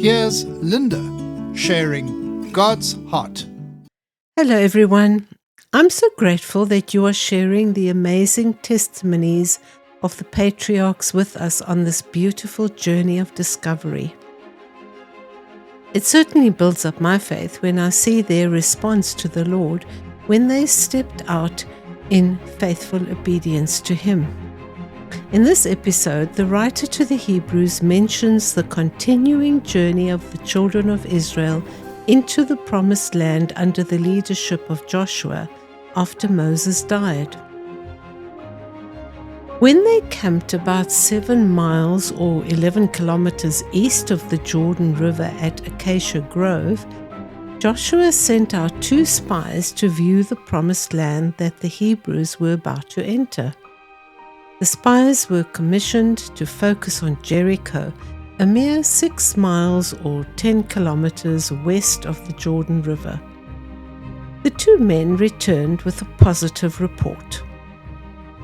Here's Linda sharing God's heart. Hello everyone. I'm so grateful that you are sharing the amazing testimonies of the patriarchs with us on this beautiful journey of discovery. It certainly builds up my faith when I see their response to the Lord when they stepped out in faithful obedience to Him. In this episode, the writer to the Hebrews mentions the continuing journey of the children of Israel into the promised land under the leadership of Joshua after Moses died. When they camped about 7 miles or 11 kilometers east of the Jordan River at Acacia Grove, Joshua sent out 2 spies to view the promised land that the Hebrews were about to enter. The spies were commissioned to focus on Jericho, a mere 6 miles or 10 kilometers west of the Jordan River. The 2 men returned with a positive report.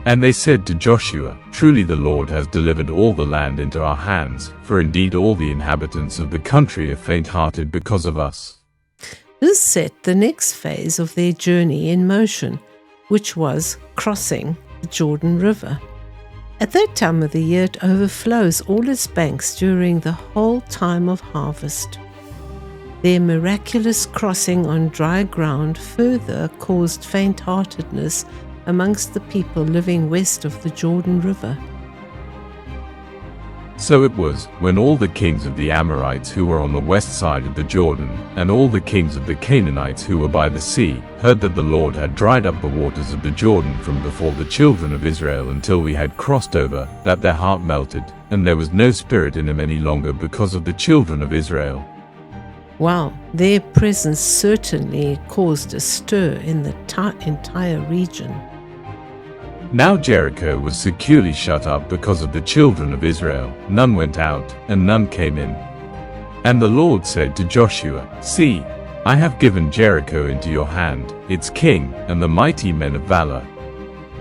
And they said to Joshua, "Truly the Lord has delivered all the land into our hands, for indeed all the inhabitants of the country are faint-hearted because of us." This set the next phase of their journey in motion, which was crossing the Jordan River. At that time of the year, it overflows all its banks during the whole time of harvest. Their miraculous crossing on dry ground further caused faint-heartedness amongst the people living west of the Jordan River. So it was, when all the kings of the Amorites who were on the west side of the Jordan, and all the kings of the Canaanites who were by the sea, heard that the Lord had dried up the waters of the Jordan from before the children of Israel until we had crossed over, that their heart melted, and there was no spirit in them any longer because of the children of Israel. Wow, their presence certainly caused a stir in the entire region. Now Jericho was securely shut up because of the children of Israel. None went out, and none came in. And the Lord said to Joshua, "See, I have given Jericho into your hand, its king, and the mighty men of valor.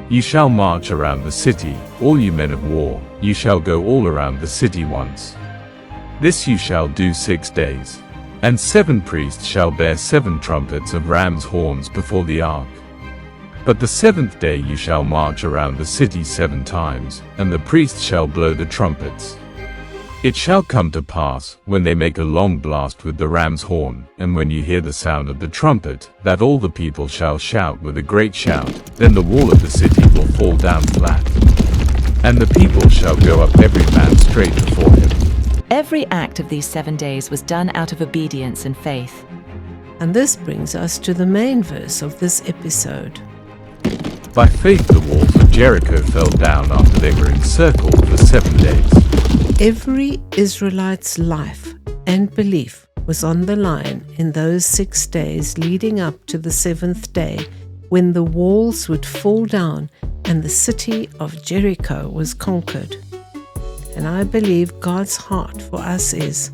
You shall march around the city, all you men of war, you shall go all around the city once. This you shall do 6 days. And 7 priests shall bear 7 trumpets of ram's horns before the ark. But the 7th day you shall march around the city 7 times, and the priests shall blow the trumpets. It shall come to pass, when they make a long blast with the ram's horn, and when you hear the sound of the trumpet, that all the people shall shout with a great shout. Then the wall of the city will fall down flat, and the people shall go up every man straight before him." Every act of these 7 days was done out of obedience and faith. And this brings us to the main verse of this episode. By faith the walls of Jericho fell down after they were encircled for 7 days. Every Israelite's life and belief was on the line in those 6 days leading up to the 7th day, when the walls would fall down and the city of Jericho was conquered. And I believe God's heart for us is,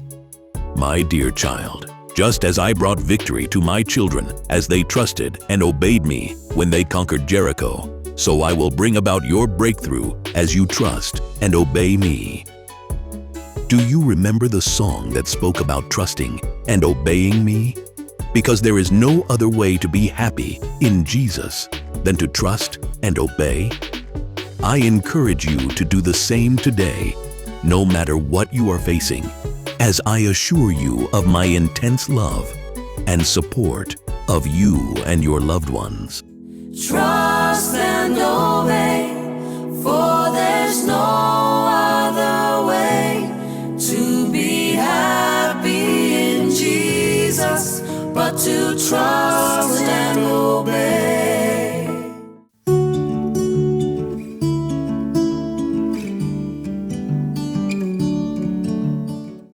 "My dear child, just as I brought victory to my children as they trusted and obeyed me when they conquered Jericho, so I will bring about your breakthrough as you trust and obey me." Do you remember the song that spoke about trusting and obeying me? Because there is no other way to be happy in Jesus than to trust and obey. I encourage you to do the same today, no matter what you are facing, as I assure you of my intense love and support of you and your loved ones. Trust and obey, for there's no other way to be happy in Jesus but to trust